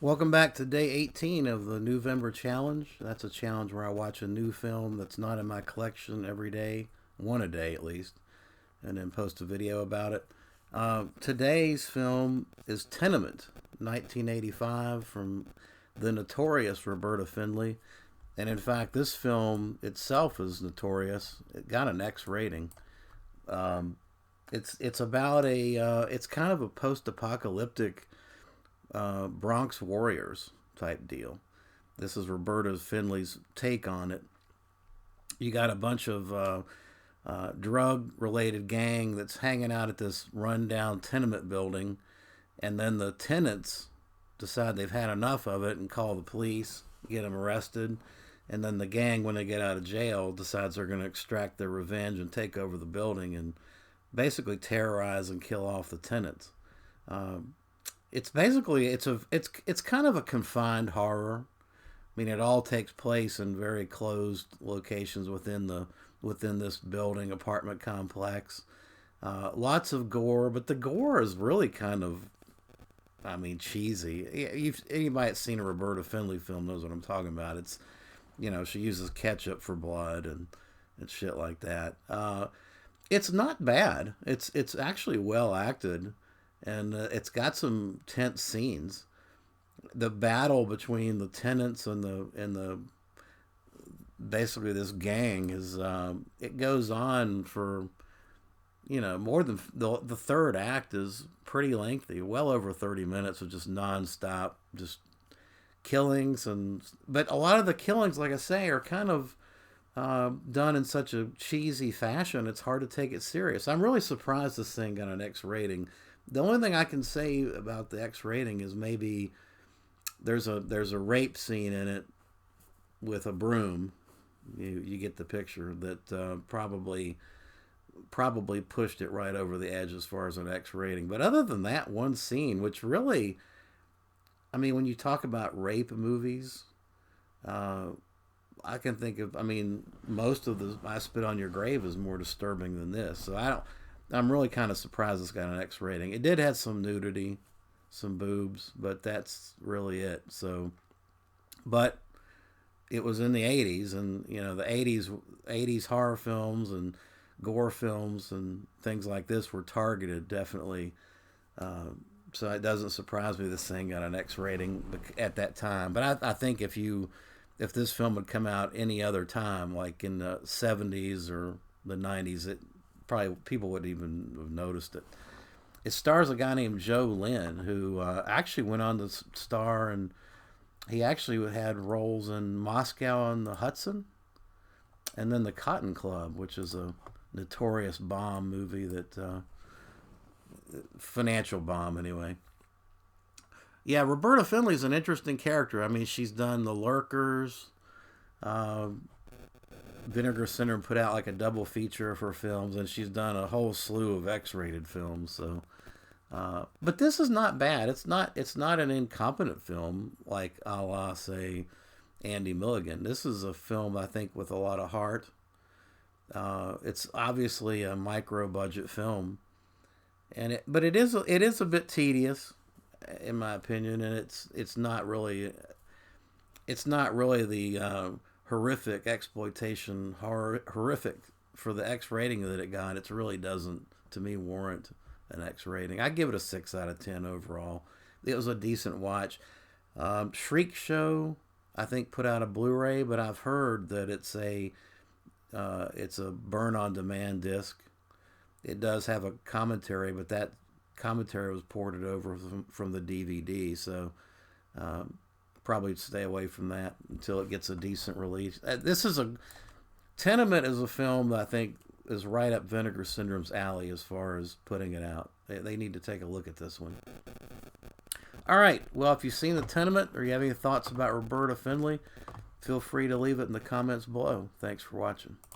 Welcome back to day 18 of the New-vember challenge. That's a challenge where I watch a new film that's not in my collection every day, one a day at least, and then post a video about it. Today's film is Tenement, 1985, from the notorious Roberta Findlay. And in fact, this film itself is notorious. It got an X rating. Um, it's about it's kind of a post-apocalyptic Bronx Warriors type deal. This is Roberta Findlay's take on it. You got a bunch of drug related gang that's hanging out at this rundown tenement building, and then the tenants decide they've had enough of it and call the police, get them arrested, and then the gang, when they get out of jail, decides they're going to extract their revenge and take over the building and basically terrorize and kill off the tenants. Um, it's basically it's kind of a confined horror. I mean, it all takes place in very closed locations within this building apartment complex. Lots of gore, but the gore is really kind of, I mean, cheesy. Anybody that's seen a Roberta Findlay film knows what I'm talking about. It's, she uses ketchup for blood and shit like that. It's not bad. It's actually well acted, and it's got some tense scenes. The battle between the tenants and the basically this gang is it goes on for more than the third act is pretty lengthy, well over 30 minutes of just nonstop, just killings. And but a lot of the killings, like I say, are kind of done in such a cheesy fashion. It's hard to take it serious. I'm really surprised this thing got an X rating. The only thing I can say about the X rating is maybe there's a rape scene in it with a broom. You get the picture that probably pushed it right over the edge as far as an X rating. But other than that one scene, which really, I mean, when you talk about rape movies, uh, I can think of. I mean, most of the "I Spit on Your Grave" is more disturbing than this. So I don't. I'm really kind of surprised it's got an X rating. It did have some nudity, some boobs, but that's really it. So, but it was in the 80s, and the 80s horror films and gore films and things like this were targeted, definitely. uh, so it doesn't surprise me this thing got an X rating at that time. But I think if this film had come out any other time, like in the 70s or the 90s, it probably people wouldn't even have noticed it. It stars a guy named Joe Lynn, who actually went on to star, and he actually had roles in Moscow on the Hudson, and then The Cotton Club, which is a notorious bomb movie that financial bomb anyway. Yeah, Roberta Findlay's an interesting character. I mean, she's done The Lurkers. Uh, Vinegar Syndrome put out like a double feature of her films, and she's done a whole slew of X-rated films. So, but this is not bad. It's not an incompetent film like a la say Andy Milligan. This is a film I think with a lot of heart. It's obviously a micro budget film, but it is a bit tedious in my opinion, and it's not really the horrific exploitation horrific for the X rating that it got. It really doesn't, to me, warrant an X rating. I give it a 6 out of 10 overall. It was a decent watch. Shriek Show, I think, put out a Blu-ray, but I've heard that it's a burn on demand disc. It does have a commentary, but that commentary was ported over from the DVD, so um, probably stay away from that until it gets a decent release. This is a Tenement is a film that I think is right up Vinegar Syndrome's alley as far as putting it out. They need to take a look at this one. All right. Well, if you've seen the Tenement or you have any thoughts about Roberta Findlay, feel free to leave it in the comments below. Thanks for watching.